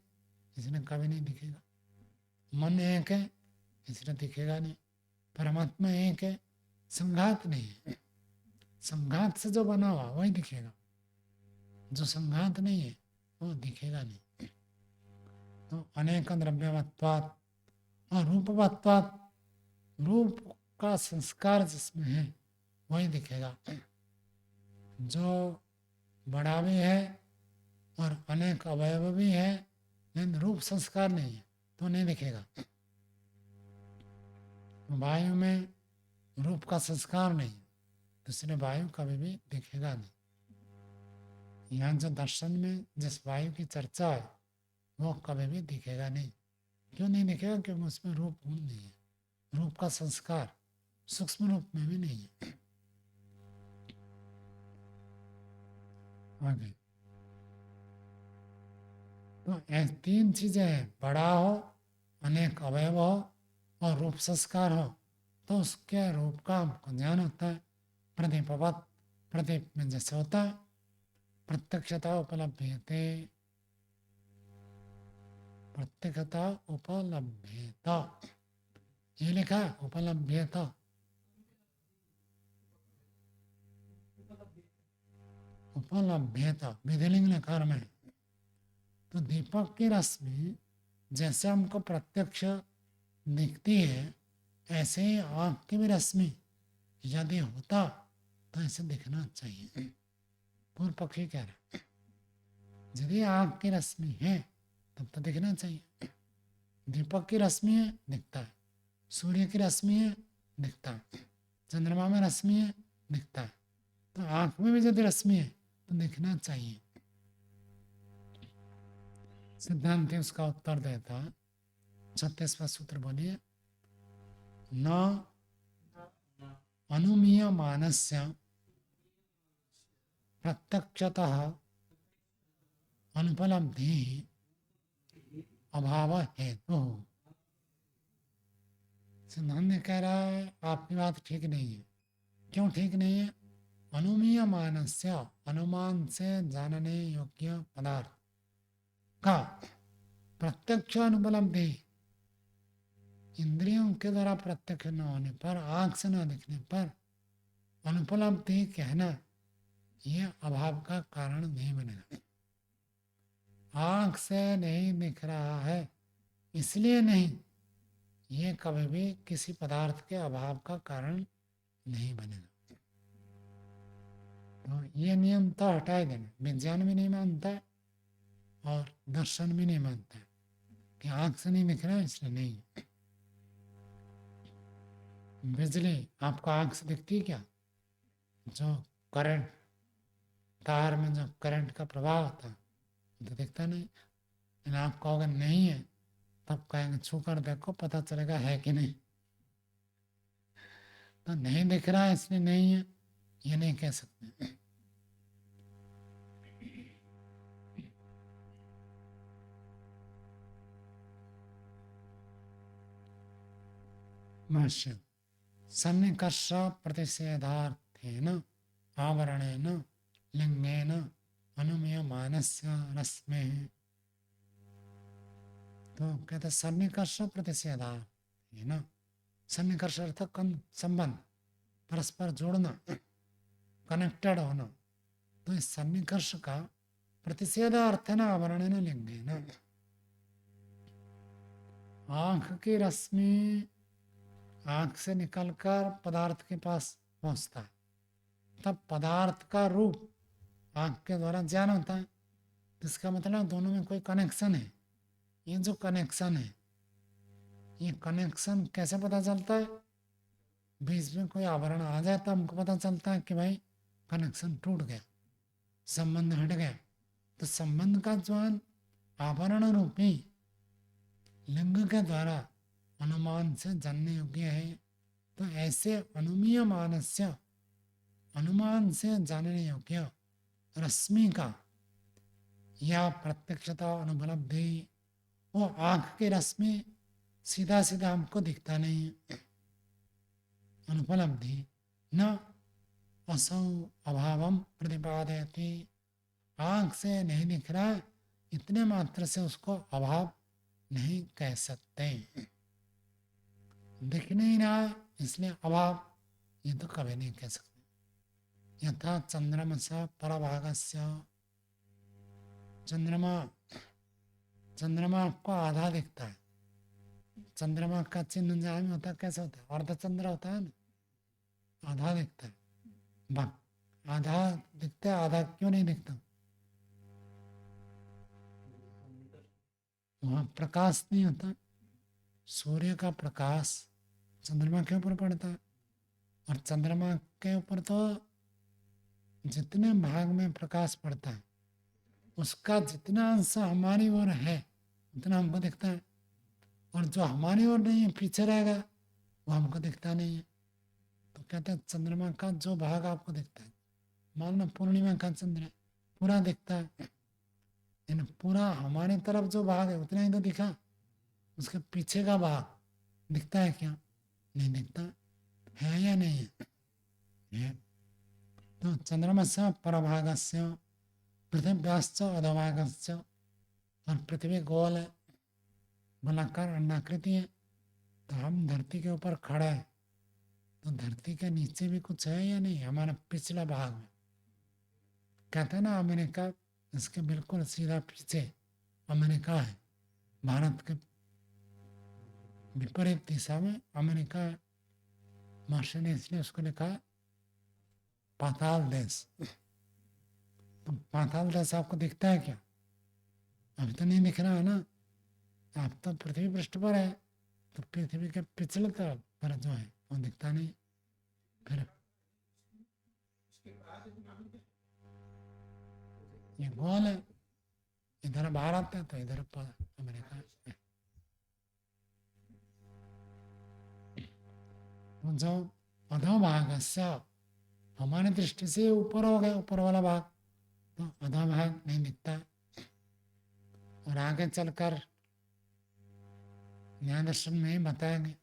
इसलिए कभी नहीं दिखेगा, मन एक है इसलिए दिखेगा नहीं, परमात्मा एक है, संघात नहीं है। संघात से जो बना हुआ वही दिखेगा, जो संघात नहीं है वो दिखेगा नहीं। तो अनेक द्रव्यवत्वात् और रूपवत्वात्, रूप का संस्कार जिसमें है वही दिखेगा। जो बड़ा भी है और अनेक अवयव भी है लेकिन रूप संस्कार नहीं है तो नहीं दिखेगा। वायु में रूप का संस्कार नहीं है तो इसलिए वायु कभी भी दिखेगा नहीं। यहाँ जो दर्शन में जिस वायु की चर्चा है वो कभी भी दिखेगा नहीं। क्यों नहीं दिखेगा? क्योंकि उसमें रूप गुण नहीं है, रूप का संस्कार सूक्ष्म रूप में भी नहीं है। आगे तो ऐसी तीन चीजें हैं, बड़ा हो, अनेक अवयव हो और रूप संस्कार हो, तो उसके रूप का हमको ज्ञान होता है। प्रदीपवत, प्रदीप में जैसे होता है प्रत्यक्षता उपलब्धते, प्रत्यक्षता उपलब्धता, ये लिखा है उपलब्धता, उपलब्धता विधिलिंग नकार में। तो दीपक की रश्मि जैसे हमको प्रत्यक्ष दिखती है ऐसे ही आँख की भी रश्मि यदि होता तो ऐसे दिखना चाहिए। पूर्व पक्षी कह रहा है यदि आँख की रश्मि है तब तो दिखना चाहिए। दीपक की रश्मि है दिखता है, सूर्य की रश्मि है दिखता है, चंद्रमा में रश्मि है दिखता है, तो आँख में भी यदि रश्मि है तो दिखना चाहिए। सिद्धांत उसका उत्तर देता है 36वां सूत्र बोलिए, न अनुमीयमानस्य प्रत्यक्षतः अनुपलब्धि अभाव हेतु। सिद्धांत कह रहा है आपकी बात ठीक नहीं है। क्यों ठीक नहीं है? अनुमीयमानस्य, अनुमान से जानने योग्य पदार्थ का प्रत्यक्ष अनुपलब्धि, इंद्रियों के द्वारा प्रत्यक्ष न होने पर, आंख से न दिखने पर अनुपलब्धि कहना यह अभाव का कारण नहीं बनेगा। आंख से नहीं दिख रहा है इसलिए नहीं, ये कभी भी किसी पदार्थ के अभाव का कारण नहीं बनेगा। तो ये नियम तो हटा देना। विज्ञान भी नहीं मानता है और दर्शन भी नहीं मानता है कि आंख से नहीं दिख रहा है इसलिए नहीं। बिजली आपको आंख से दिखती है क्या? जो करंट, तार में जो करंट का प्रभाव होता है तो दिखता नहीं। लेकिन आप कहोगे नहीं है तब कहेंगे छू कर देखो पता चलेगा है कि नहीं। तो नहीं दिख रहा है इसलिए नहीं है ये नहीं कह सकते। भाष्य सन्निकर्ष प्रतिषेधार्थेन आवरणेन लिंगेन अनुमीयमानस्य रश्मेः। तो कहते सन्निकर्ष प्रतिषेधार्थेन, सन्निकर्ष अर्थ संबंध, परस्पर जोड़ना, कनेक्टेड होना। तो इस सन्निकर्ष का प्रतिषेधार्थेन आवरणेन लिंगेन, आंख की रश्मि आंख से निकलकर पदार्थ के पास पहुंचता है, तब पदार्थ का रूप आंख के द्वारा ज्ञान होता है। इसका मतलब दोनों में कोई कनेक्शन है। ये जो कनेक्शन है, ये कनेक्शन कैसे पता चलता है? बीच में कोई आवरण आ जाए तो हमको पता चलता है कि भाई कनेक्शन टूट गया, संबंध हट गया। तो संबंध का ज्ञान आवरण रूपी लिंग के द्वारा अनुमान से जानने योग्य है। तो ऐसे अनुमीय मानस्य, अनुमान से जानने योग्य रश्मि का या प्रत्यक्षता अनुपलब्धि, वो आंख की रश्मि सीधा सीधा हमको दिखता नहीं, अनुपलब्धि न असौ अभावम प्रतिपादयति, आंख से नहीं दिख रहा, इतने मात्र से उसको अभाव नहीं कह सकते। दिख नहीं रहा इसलिए अभाव, ये तो कभी नहीं कह सकते। यथा चंद्रमसा परभागस्य, चंद्रमा आपको आधा दिखता है, चंद्रमा का चिन्ह जहाँ में होता है कैसे होता है, अर्धचंद्र होता है ना, आधा दिखता है। आधा दिखता है, आधा क्यों नहीं दिखता? वहाँ प्रकाश नहीं होता, सूर्य का प्रकाश चंद्रमा के ऊपर पड़ता है, और चंद्रमा के ऊपर तो जितने भाग में प्रकाश पड़ता है उसका जितना अंश हमारी ओर है उतना हमको दिखता है, और जो हमारी ओर नहीं है पीछे रहेगा वो हमको दिखता नहीं है। तो कहते हैं चंद्रमा का जो भाग आपको दिखता है, मान लो पूर्णिमा का चंद्र है, पूरा दिखता है, लेकिन पूरा हमारी तरफ जो भाग है उतना ही तो दिखा, उसके पीछे का भाग दिखता है क्या? नहीं दिखता है या नहीं है? तो चंद्रमस्य परभागस्य पृथिव्याश्च अधोभागस्य, और पृथ्वी गोल है, गोलाकार अंडाकृति है, तो हम धरती के ऊपर खड़ा है, तो धरती के नीचे भी कुछ है या नहीं? हमारा पिछला भाग में कहते हैं ना अमेरिका, इसके बिल्कुल सीधा पीछे अमेरिका है, भारत के विपरीत दिशा में अमेरिका है। मार्शल ने इसलिए उसको लिखा पाताल देश। तो पाताल देश आपको दिखता है क्या? अभी तो नहीं दिख रहा है ना, आप तो पृथ्वी पृष्ठ पर है, तो पृथ्वी के पिछले तरफ पर जो है वो दिखता नहीं। फिर ये गोल है, इधर भारत है तो इधर अमेरिका है। तो जो अधोभाग से हमारी दृष्टि से ऊपर हो गए, ऊपर वाला भाग, तो अधोभाग नहीं दिखता। और आगे चलकर न्याय दर्शन में ही बताएंगे,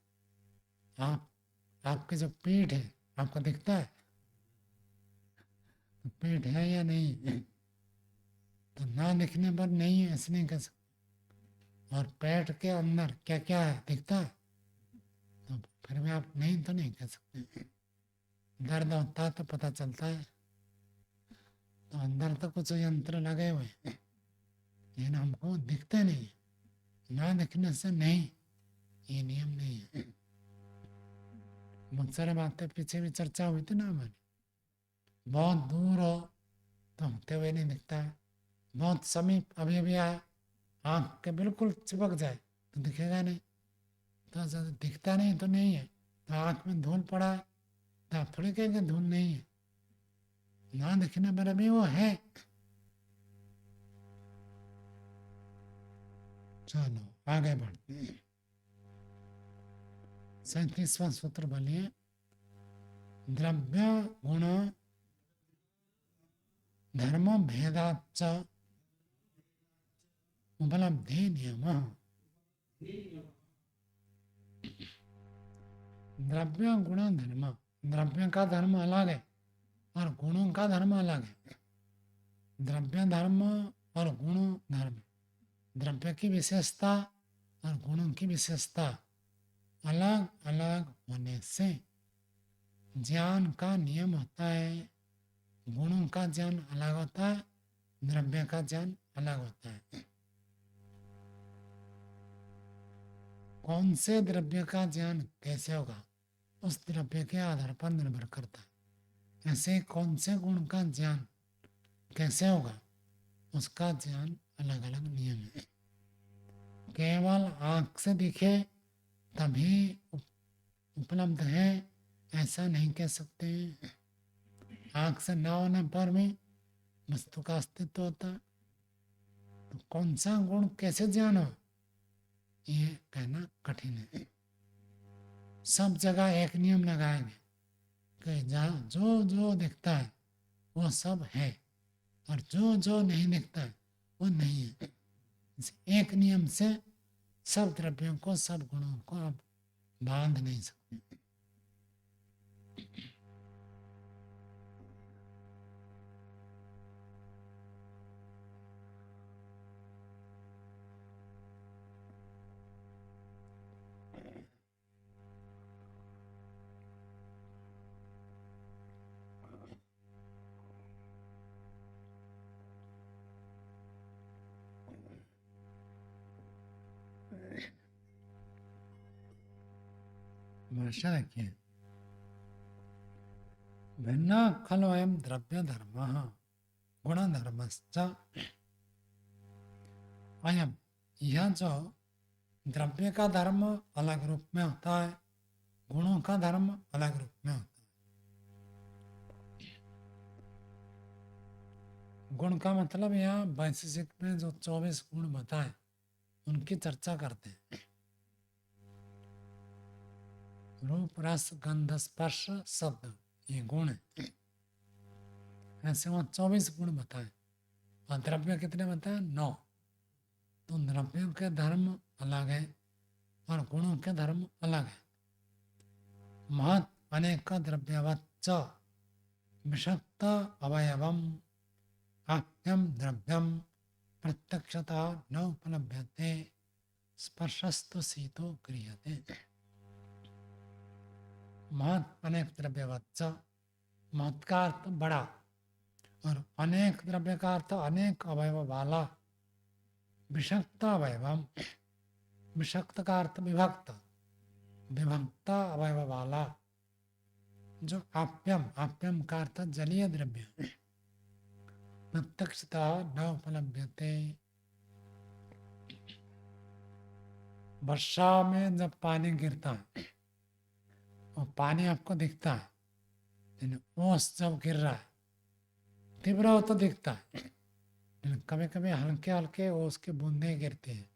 आपकी जो पीठ है आपको दिखता है, तो पीठ है या नहीं है? तो ना दिखने पर नहीं है ऐसे नहीं कह सकते। और पेट के अंदर क्या क्या है दिखता है, तो फिर भी आप नहीं तो नहीं कह सकते। दर्द होता है तो पता चलता है, तो अंदर तो कुछ यंत्र लगे हुए हैं, लेकिन हमको दिखते नहीं, ना दिखने से नहीं, ये नियम नहीं है। बहुत सारे बातें पीछे भी चर्चा हुई थी ना हमारी, बहुत दूर हो तो होते हुए नहीं दिखता है, बहुत समीप अभी अभी आए, आँख के बिल्कुल चिपक जाए तो दिखेगा नहीं, तो दिखता नहीं तो नहीं है। तो आँख में धूल पड़ा है तो आप थोड़ी कहेंगे धूल नहीं है, ना दिखने पर अभी वो है। चलो आगे बढ़ते हैं। 37वां सूत्र बोलिए, द्रव्य गुण धर्म भेदाच उपलब्धि नियम। द्रव्य गुण धर्म, द्रव्य का धर्म अलग है और गुणों का धर्म अलग है। द्रव्य धर्म और गुण धर्म, द्रव्य की विशेषता और गुणों की विशेषता अलग अलग होने से ज्ञान का नियम होता है। गुणों का ज्ञान अलग होता है, द्रव्य का ज्ञान अलग होता है। कौन से द्रव्य का ज्ञान कैसे होगा उस द्रव्य के आधार पर निर्भर करता है। ऐसे कौन से गुण का ज्ञान कैसे होगा उसका ज्ञान अलग अलग नियम है। केवल आँख से दिखे तभी उपलब्ध है ऐसा नहीं कह सकते। आँख से ना होने पर भी वस्तु का अस्तित्व होता है, तो कौन सा गुण कैसे ज्ञान हो, ये कहना कठिन है। सब जगह एक नियम लगाएंगे कि जहाँ जो जो दिखता है वो सब है, और जो जो नहीं दिखता है वो नहीं है। इस एक नियम से सब द्रव्यों को, सब गुणों को आप बांध नहीं सकते। भाषा देखिए, भिन्न खलु अयम द्रव्य धर्म गुण धर्मश्च। अयम, यह जो द्रव्य का धर्म अलग रूप में होता है, गुणों का धर्म अलग रूप में होता है। गुण का मतलब यहाँ वैशेषिक में जो 24 गुण बताए उनकी चर्चा करते हैं। रूप, रस, गंध, स्पर्श, शब्द, ये गुण है। ऐसे वहाँ 24 गुण बताए, और द्रव्य कितने बताए? 9। तो द्रव्यों के धर्म अलग है और गुणों के धर्म अलग है। महत् अनेक द्रव्यवच्च विषक्त अवयवम आप्यम द्रव्यम प्रत्यक्षता न उपलभ्यते स्पर्शस्तु शीतो क्रियते। महत् अनेक द्रव्यवच्च, महत् का अर्थ बड़ा, और अनेक द्रव्य का अर्थ अनेक अवयव वाला। विषक्त अवयवम, विषक्त का अर्थ विभक्त, विभक्त अवयव वाला। जो आप्यम, आप्यम का अर्थ जलीय द्रव्य। प्रत्यक्षता न उपलभ्यते, वर्षा में जब पानी गिरता है और पानी आपको दिखता है, ओस जब गिर रहा है तीव्र हो तो दिखता है, कभी कभी हल्के हल्के ओस के बूंदे गिरते हैं।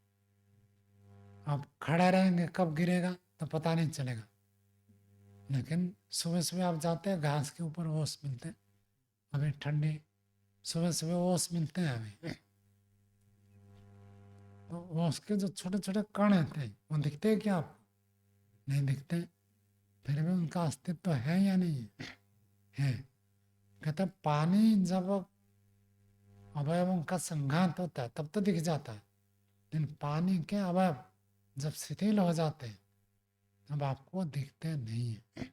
आप खड़े रहेंगे, कब गिरेगा तो पता नहीं चलेगा। लेकिन सुबह सुबह आप जाते हैं, घास के ऊपर ओस मिलते हैं, अभी ठंडी सुबह सुबह ओस मिलते हैं हमें, तो ओस के जो छोटे छोटे कण होते हैं वो दिखते हैं क्या आपको? नहीं दिखते, फिर भी उनका अस्तित्व है या नहीं है? कहते पानी जब अवयवों का संघात होता है तब तो दिख जाता है, लेकिन पानी के अवयव जब शिथिल हो जाते हैं तब आपको दिखते नहीं है।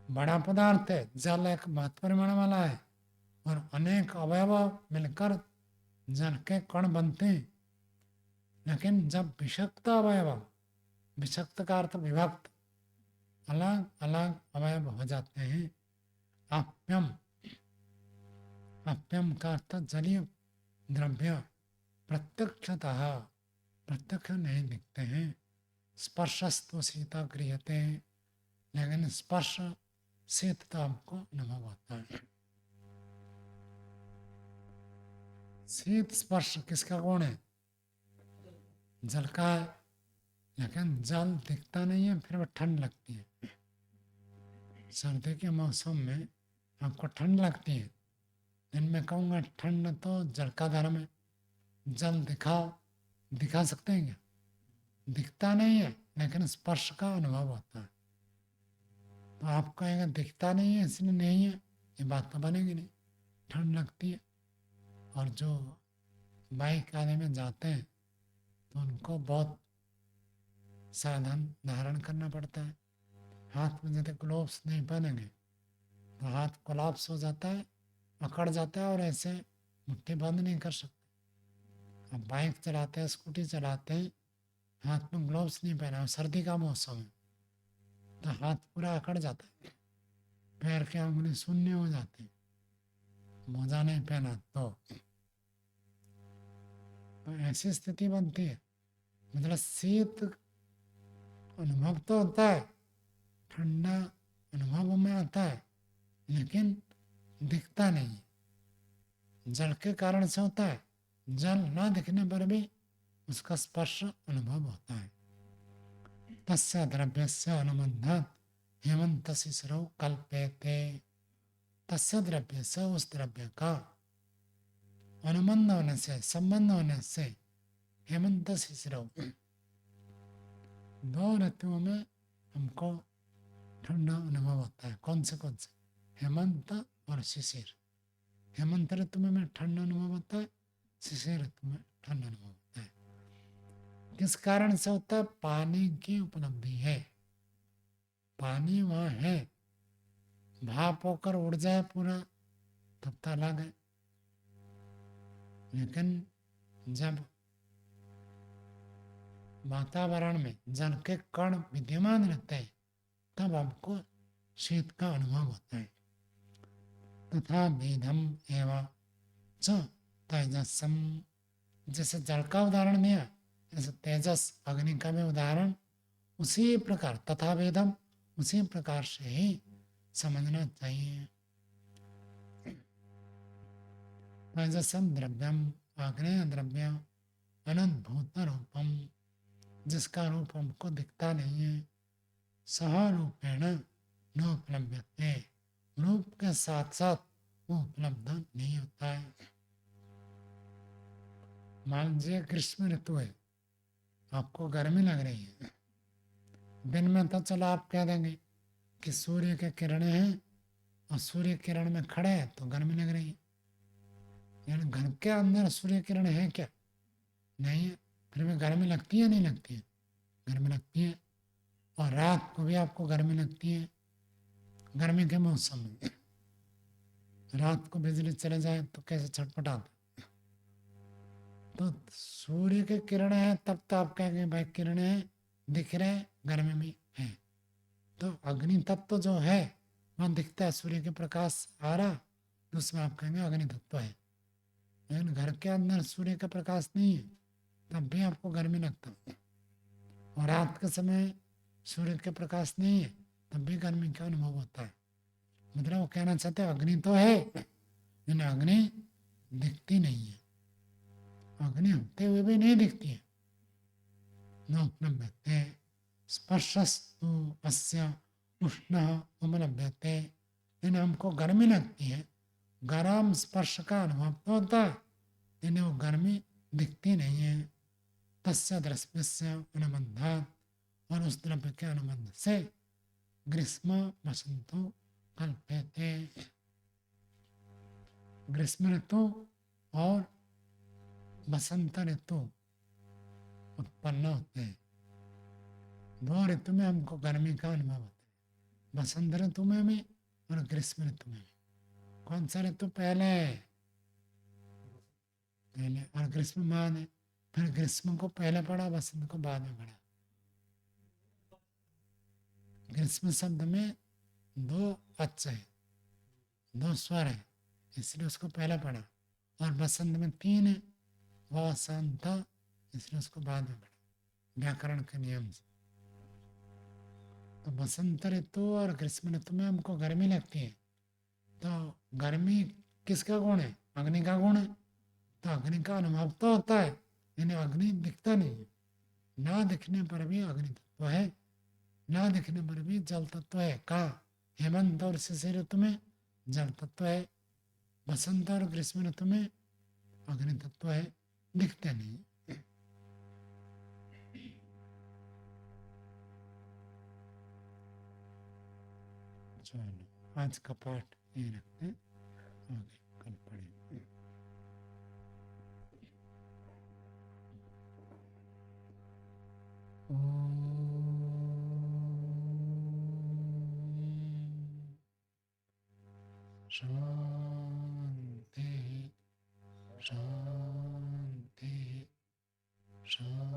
बड़ा पदार्थ है, जल एक महत्व परिमाण वाला है, और अनेक अवयव मिलकर जल के कण बनते हैं। लेकिन जब विषक्त अवयव, विषक्त का अर्थ विभक्त, अलग अलग अवयव हो जाते हैं, आप्यम, आप्यम का अर्थ जलीय द्रव्य, प्रत्यक्षतः, प्रत्यक्ष नहीं दिखते हैं। स्पर्शस्तु शीता क्रियते, लेकिन स्पर्श शीतता हमको अनुभव होता है। शीत स्पर्श किसका गुण है? जल का है, लेकिन जल दिखता नहीं है, फिर वो ठंड लगती है। सर्दी के मौसम में आपको ठंड लगती है, लेकिन मैं कहूँगा ठंड तो जल का धर्म है। जल दिखा सकते हैं क्या? दिखता नहीं है, लेकिन स्पर्श का अनुभव होता है। तो आप कहेंगे दिखता नहीं है इसलिए नहीं है, ये बात तो बनेगी नहीं। ठंड लगती है, और जो बाइक आने में जाते हैं तो उनको बहुत सावधान धारण करना पड़ता है। हाथ में यदि ग्लोव्स नहीं पहनेंगे तो हाथ कोलैप्स हो जाता है, अकड़ जाता है, और ऐसे मुट्ठी बंद नहीं कर सकते। अब बाइक चलाते हैं, स्कूटी चलाते हैं, हाथ में ग्लोव्स नहीं पहना, सर्दी का मौसम है तो हाथ पूरा अकड़ जाता है, पैर के अंगुली शून्य हो जाते हैं, मोजा नहीं पहना तो ऐसी स्थिति बनती है। मतलब शीत अनुभव तो होता है, ठंडा अनुभव में आता है, लेकिन दिखता नहीं है। जल के कारण से होता है, जल न दिखने पर भी उसका स्पर्श अनुभव होता है। तस्य द्रव्यस्य अनुबंधात् हेमंत शिशिरौ कल्प्यते। तस्य द्रव्य से, उस द्रव्य का अनुबंध होने से, संबंध होने से, हेमंत शिशिरौ, दो ऋतुओं में हमको ठंडा अनुभव होता है। कौन से? हेमंत और शिशिर। हेमंत ऋतु में ठंडा अनुभव होता है, शिशिर ऋतु में ठंडा अनुभव होता है। किस कारण से होता है? पानी की उपलब्धि है। पानी वहां है, भाप होकर उड़ जाए पूरा तब तो अलग है, लेकिन जब वातावरण में जल के कण विद्यमान रहते हैं तब हमको शीत का अनुभव होता है। तथा वेदम एवं च तेजसम, जैसे जल का उदाहरण दिया, जैसे तेजस अग्नि का भी उदाहरण उसी प्रकार, तथा वेदम उसी प्रकार से ही समझना चाहिए। तेजसम द्रव्यम, अग्नि द्रव्य, अनंतभूत रूपम, जिसका रूप हमको दिखता नहीं है, सह रूपेण न उपलब्धते, रूप के साथ साथ वो उपलब्ध नहीं होता है। मान लीजिए ग्रीष्म ऋतु है, आपको गर्मी लग रही है, दिन में तो चलो आप कह देंगे कि सूर्य के किरणें हैं और सूर्य किरण में खड़े हैं तो गर्मी लग रही है, यानी घर के अंदर सूर्य किरण है क्या? नहीं है, फिर भी गर्मी लगती है नहीं लगती है? गर्मी लगती है। और रात को भी आपको गर्मी लगती है। गर्मी के मौसम में रात को बिजली चले जाए तो कैसे छटपटाते। तो सूर्य के किरणें हैं तब तो आप कहेंगे भाई किरणें दिख रहे, गर्मी में है। तो अग्नि तत्व जो है वहाँ दिखता है, सूर्य के प्रकाश आ रहा तो उसमें आप कहेंगे अग्नि तत्व है। लेकिन घर के अंदर सूर्य का प्रकाश नहीं है तब भी आपको गर्मी लगता है, और रात के समय सूर्य के प्रकाश नहीं है तब भी गर्मी का अनुभव होता है। मतलब वो कहना चाहते हैं अग्नि तो है लेकिन अग्नि दिखती नहीं है, अग्नि होते हुए भी नहीं दिखती है। नोपलभ्यते स्पर्शस्तु अस्य उष्णः उपलभ्यते, लेकिन हमको गर्मी लगती है, गरम स्पर्श का अनुभव तो होता है लेकिन वो गर्मी दिखती नहीं है। तस्य द्रव्यस्य अनुबंधात्, और उस द्रव्य के अनुबंध से ग्रीष्म वसंतो कल्प्यते, ग्रीष्म ऋतु और बसंत ऋतु उत्पन्न होते हैं। दो ऋतु में हमको गर्मी का अनुभव होता है, बसंत ऋतु में भी और ग्रीष्म ऋतु में भी। कौन सा ऋतु पहले है? पहले, और ग्रीष्म बाद है। फिर ग्रीष्म को पहले पढ़ा, बसंत को बाद में पढ़ा। ग्रीष्म शब्द में दो अच है, दो स्वर है, इसलिए उसको पहले पढ़ा। और बसंत में तीन है, वसंत, इसलिए उसको बाद में पढ़ा व्याकरण के नियम से। तो बसंत ऋतु और ग्रीष्म ऋतु में हमको गर्मी लगती है, तो गर्मी किसका गुण है? अग्नि का गुण है। तो अग्नि का अनुभव तो होता है लेकिन अग्नि दिखता नहीं है। ना दिखने पर भी अग्नि तत्व है, ना दिखने पर भी जल तत्व है। कहाँ? हेमंत और शिशिर ऋतु में जल तत्व है, बसंत और ग्रीष्म ऋतु में अग्नि तत्व है, दिखते नहीं। चलो आज का पाठ यही रखते हैं, आगे कल पढ़ेंगे। शांति शांति शांति।